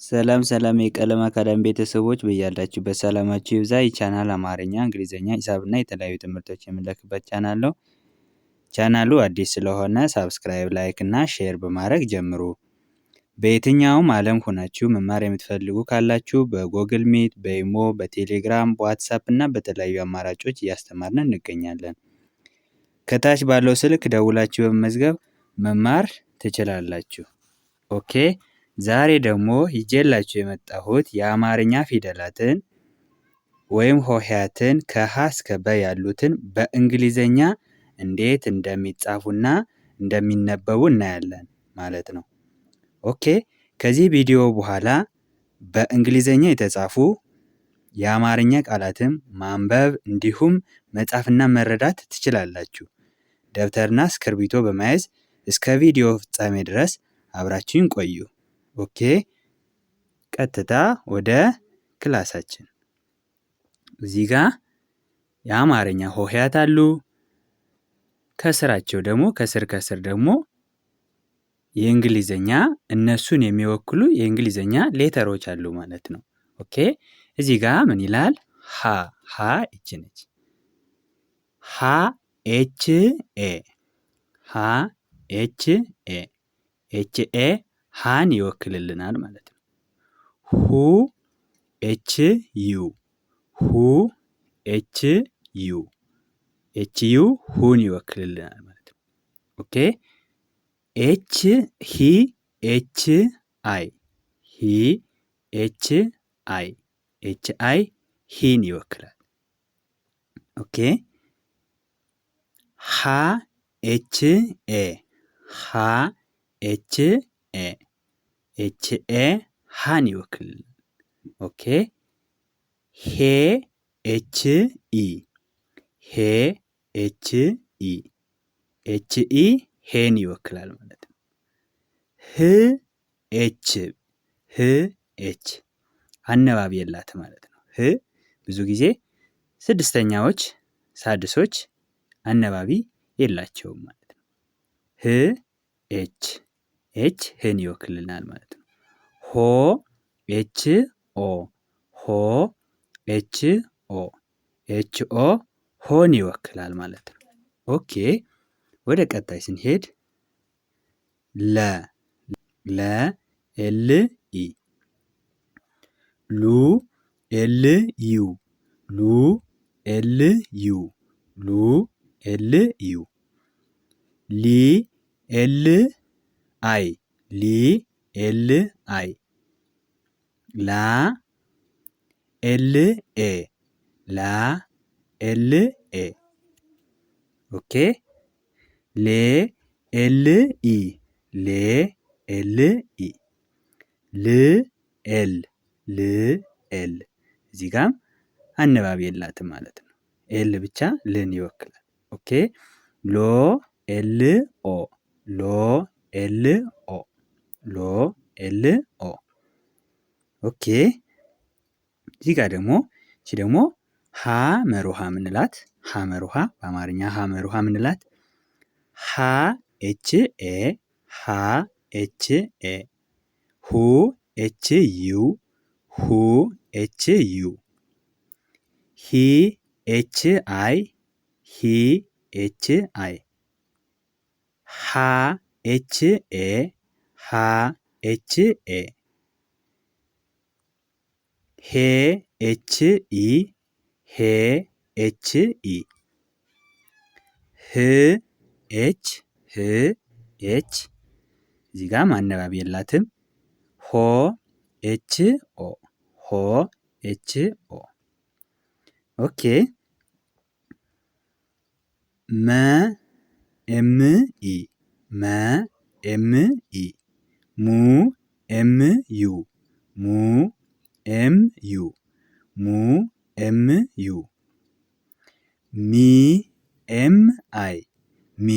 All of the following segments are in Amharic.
ሰላም ሰላም የቀለም አካዳሚ ቤተሰቦች በያላችሁበት ሰላማችሁ ይብዛ። ይህ ቻናል አማርኛ፣ እንግሊዝኛ፣ ሂሳብና የተለያዩ ትምህርቶች የምንለቅበት ቻናል ነው። ቻናሉ አዲስ ስለሆነ ሳብስክራይብ፣ ላይክ እና ሼር በማድረግ ጀምሩ። በየትኛውም ዓለም ሆናችሁ መማር የምትፈልጉ ካላችሁ በጎግል ሚት፣ በኢሞ፣ በቴሌግራም፣ በዋትሳፕ እና በተለያዩ አማራጮች እያስተማርን እንገኛለን። ከታች ባለው ስልክ ደውላችሁ በመመዝገብ መማር ትችላላችሁ። ኦኬ ዛሬ ደግሞ ይዤላችሁ የመጣሁት የአማርኛ ፊደላትን ወይም ሆሄያትን ከሀ እስከ በ ያሉትን በእንግሊዘኛ እንዴት እንደሚጻፉና እንደሚነበቡ እናያለን ማለት ነው። ኦኬ ከዚህ ቪዲዮ በኋላ በእንግሊዘኛ የተጻፉ የአማርኛ ቃላትን ማንበብ እንዲሁም መጻፍና መረዳት ትችላላችሁ። ደብተርና እስክርቢቶ በመያዝ እስከ ቪዲዮ ፍጻሜ ድረስ አብራችሁን ቆዩ። ኦኬ ቀጥታ ወደ ክላሳችን። እዚህ ጋር የአማርኛ ሆሄያት አሉ። ከስራቸው ደግሞ ከስር ደግሞ የእንግሊዘኛ እነሱን የሚወክሉ የእንግሊዘኛ ሌተሮች አሉ ማለት ነው። ኦኬ እዚህ ጋር ምን ይላል? ሀ እቺ ነች። ሀ ኤች ኤ ሀ ኤች ኤ ኤች ኤ ሃን ይወክልልናል ማለት ነው። ሁ ኤች ዩ ሁ ኤች ዩ ኤች ዩ ሁን ይወክልልናል ማለት ነው። ኦኬ ኤች ሂ ኤች አይ ሂ ኤች አይ ኤች አይ ሂን ይወክላል። ኦኬ ሃ ኤች ኤ ሃ ኤች ኤ ኤች ኤ ሃን ይወክልልናል። ኦኬ ሄ ኤች ኢ ሄ ኤች ኢ ኤች ኢ ሄን ይወክላል ማለት ነው። ህ ኤች ህ ኤች አነባቢ የላት ማለት ነው። ህ ብዙ ጊዜ ስድስተኛዎች ሳድሶች አነባቢ የላቸውም ማለት ነው። ህ ኤች ኤች ህን ይወክልናል ማለት ነው። ሆ ኤች ኦ ሆ ኤች ኦ ኤች ኦ ሆን ይወክላል ማለት ነው። ኦኬ ወደ ቀጣይ ስንሄድ ለ ኤል ኢ ሉ ኤል ዩ ሉ ኤል ዩ ሉ ኤል ዩ ሊ ኤል አይ ሊ ኤል አይ ላ ኤል ኤ ላ ኤል ኤ ኦኬ ሌ ኤል ኢ ሌ ኤል ኢ ል ኤል ል ኤል እዚህ ጋም አነባቢ የላትም ማለት ነው። ኤል ብቻ ልን ይወክላል። ኦኬ ሎ ኤል ኦ ሎ ኤል ኦ ሎ ኤል ኦ ኦኬ እዚህ ጋር ደግሞ እቺ ደግሞ ሀ መሮሃ ምንላት ሀ መሮሃ በአማርኛ ሀ መሮሃ ምንላት ሀ ኤች ኤ ሀ ኤች ኤ ሁ ኤች ዩ ሁ ኤች ዩ ሂ ኤች አይ ሂ ኤች አይ ሃ ኤች ኤ ሃ ኤች ኤ ሄ ኤች ኢ ሄ ኤች ኢ ህ ኤች ህ ኤች እዚህ ጋር ማነባቢ የላትም። ሆ ኤች ኦ ሆ ኤች ኦ ኦኬ መ ኤም ኢ መ ኤም ኢ ሙ ኤም ዩ ሙ ኤም ዩ ሙ ኤም ዩ ሚ ኤም አይ ሚ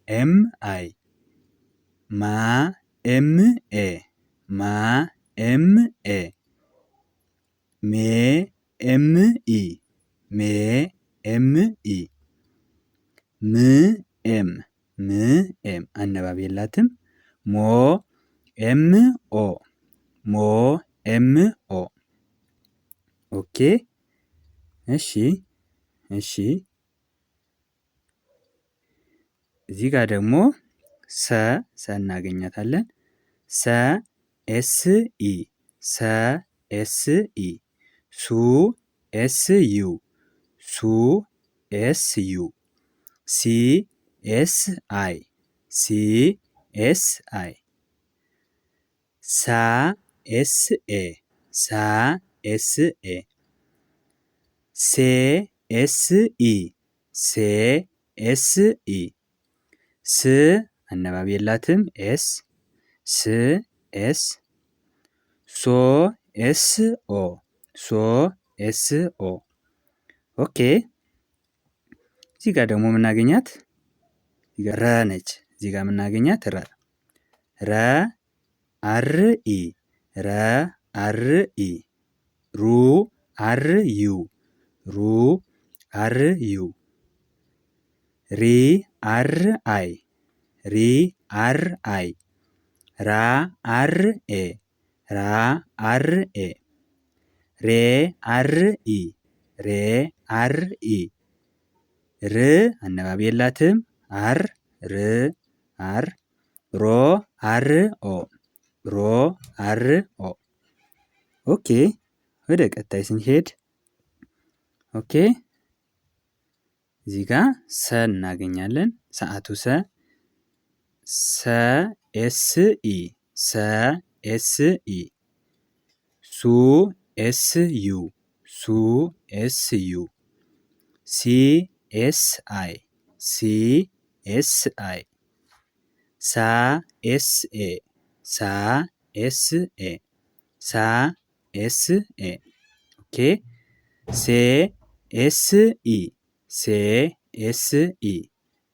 ኤም አይ ማ ኤም ኤ ማ ኤም ኤ ሜ ኤም ኢ ሜ ኤም ኢ ም ኤም ም ኤም አነባቢ የላትም። ሞ ኤም ኦ ሞ ኤም ኦ። ኦኬ እሺ እሺ። እዚህ ጋር ደግሞ ሰ እናገኛታለን። ሰ ኤስ ኢ ሰ ኤስ ኢ። ሱ ኤስ ዩ ሱ ኤስ ዩ። ሲ ኤስ አይ ሲ ኤስ አይ። ሳ ኤስ ኤ ሳ ኤስ ኤ። ሴ ኤስ ኢ ሴ ኤስ ኢ። ስ አነባቢ የላትም ኤስ ስ ኤስ። ሶ ኤስ ኦ ሶ ኤስ ኦ። ኦኬ እዚህ ጋር ደግሞ የምናገኛት ረ ነች። እዚህ ጋር የምናገኛት ረ ረ አር ኢ ረ አር ኢ። ሩ አር ዩ ሩ አር ዩ። ሪ አር አይ ሪ አር አይ። ራ አር ኤ ራ አር ኤ። ሬ አር ኢ ሬ አር ኢ። ር አነባቢ የላትም አር ር አር። ሮ አር ኦ ሮ አር ኦ። ኦኬ ወደ ቀጣይ ስንሄድ ኦኬ እዚህ ጋር ሰ እናገኛለን። ሰዓቱ ሰ ሰ ኤስ ኢ ሰ ኤስ ኢ። ሱ ኤስ ዩ ሱ ኤስ ዩ። ሲ ኤስ አይ ሲ ኤስ አይ። ሳ ኤስ ኤ ሳ ኤስ ኤ ሳ ኤስ ኤ። ኦኬ ሴ ኤስ ኢ ሴ ኤስ ኢ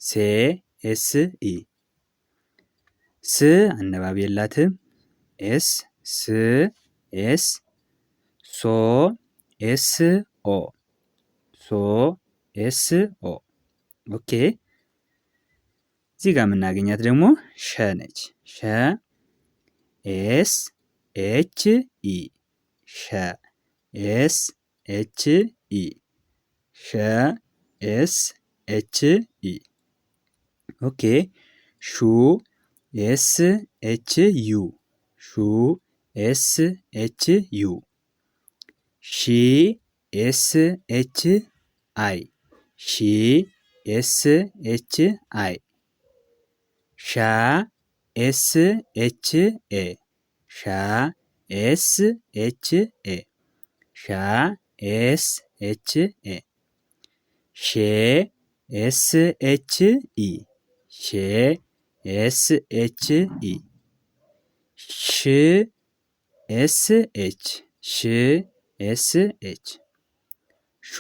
ሴ ኤስ ኢ። ስ አነባቢ የላትም ኤስ ስ ኤስ። ሶ ኤስ ኦ ሶ ኤስ ኦ። ኦኬ እዚህ ጋር የምናገኛት ደግሞ ሸ ነች። ሸ ኤስ ኤች ኢ ሸ ኤስ ኤች ኢ ሸ ኤስ ኤች ኢ። ኦኬ ሹ ኤስ ኤች ዩ ሹ ኤስ ኤች ዩ። ሺ ኤስ ኤች አይ ሺ ኤስ ኤች አይ። ሻ ኤስ ኤች ኤ ሻ ኤስ ኤች ኤ ሻ ኤስ ኤች ኤ። ሼ ኤስ ኤች ኢ ሼ ኤስ ኤች ኢ። ሽ ኤስ ኤች ሽ ኤስ ኤች። ሾ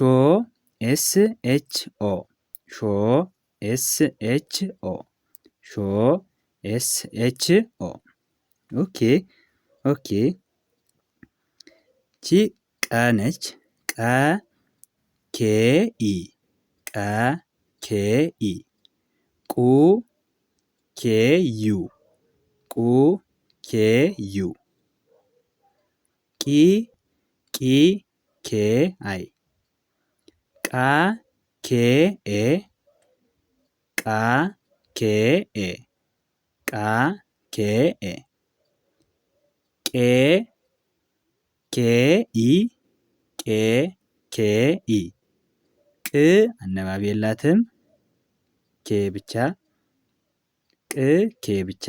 ኤስ ኤች ኦ ሾ ኤስ ኤች ኦ ሾ ኤስ ኤች ኦ። ኦኬ ኦኬ ቺ ቀ ነች። ቀ ኬ ኢ ቀ ኬ ኢ። ቁ ኬ ዩ ቁ ኬ ዩ። ቂ ቂ ኬ አይ። ቃ ኬ ኤ ቃ ኬ ኤ ቃ ኬ ኤ። ቄ ኬ ኢ ቄ ኬ ኢ። ቅ አነባቢ የላትም ኬ ብቻ ቅ ኬ ብቻ።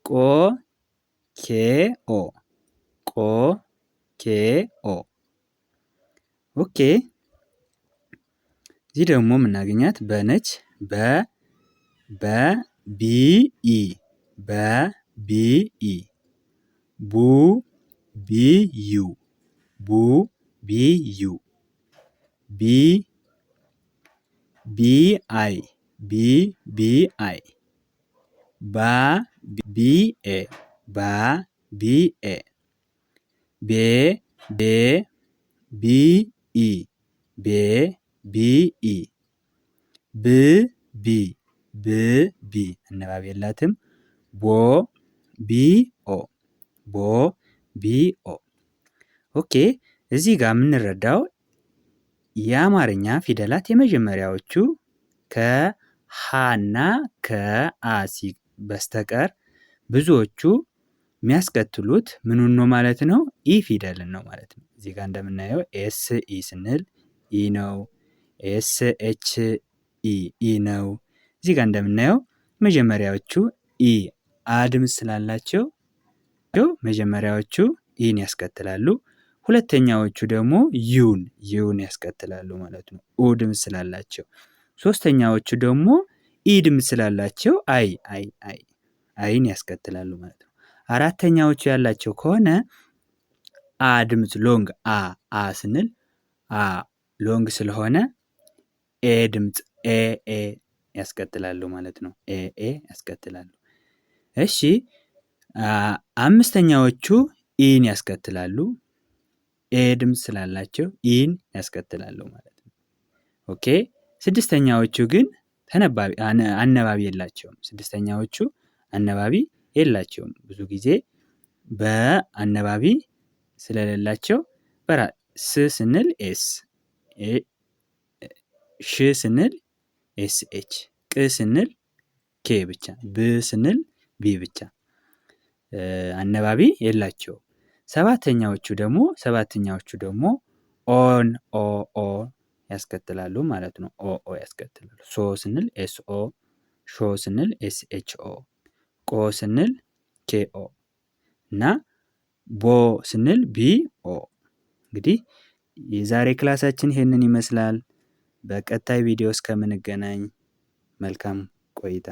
ቆ ኬ ኦ ቆ ኬ ኦ። ኦኬ እዚህ ደግሞ የምናገኛት በነች በ ቢ ኢ በ ቢ ኢ። ቡ ቢ ዩ ቡ ቢ ዩ። ቢ ቢ አይ ቢ ቢ አይ። ባ ቢ ኤ ባ ቢ ኤ። ቤ ቤ ቢ ኢ ቤ ቢ ኢ። ብ ቢ ብ ቢ አነባቢ የላትም። ቦ ቢ ኦ ቦ ቢኦ። ኦኬ እዚህ ጋር የምንረዳው የአማርኛ ፊደላት የመጀመሪያዎቹ ከሀና ከአ በስተቀር ብዙዎቹ የሚያስከትሉት ምኑን ነው ማለት ነው? ኢ ፊደልን ነው ማለት ነው። እዚህ ጋር እንደምናየው ኤስ ኢ ስንል ኢ ነው። ኤስ ኤች ኢ ነው። እዚህ ጋር እንደምናየው መጀመሪያዎቹ ኢ አ ድምፅ ስላላቸው መጀመሪያዎቹ ኢን ያስከትላሉ። ሁለተኛዎቹ ደግሞ ዩን ያስከትላሉ ማለት ነው፣ ኡ ድምፅ ስላላቸው። ሶስተኛዎቹ ደግሞ ኢ ድምፅ ስላላቸው አይን ያስከትላሉ ማለት ነው። አራተኛዎቹ ያላቸው ከሆነ አ ድምፅ ሎንግ አ ስንል ሎንግ ስለሆነ ኤ ድምፅ ኤ ያስከትላሉ ማለት ነው። ኤ ያስከትላሉ። እሺ አምስተኛዎቹ ኢን ያስከትላሉ። ኤ ድምፅ ስላላቸው ኢን ያስከትላሉ ማለት ነው። ኦኬ ስድስተኛዎቹ ግን አነባቢ የላቸውም። ስድስተኛዎቹ አነባቢ የላቸውም። ብዙ ጊዜ በአነባቢ ስለሌላቸው ስ ስንል ኤስ፣ ሽ ስንል ኤስ ኤች፣ ቅ ስንል ኬ ብቻ፣ ብ ስንል ቢ ብቻ አነባቢ የላቸውም። ሰባተኛዎቹ ደግሞ ኦን ኦ ያስከትላሉ ማለት ነው። ኦ ያስከትላሉ። ሶ ስንል ኤስኦ፣ ሾ ስንል ኤስኤችኦ፣ ቆ ስንል ኬኦ እና ቦ ስንል ቢኦ። እንግዲህ የዛሬ ክላሳችን ይሄንን ይመስላል። በቀጣይ ቪዲዮ እስከምንገናኝ መልካም ቆይታ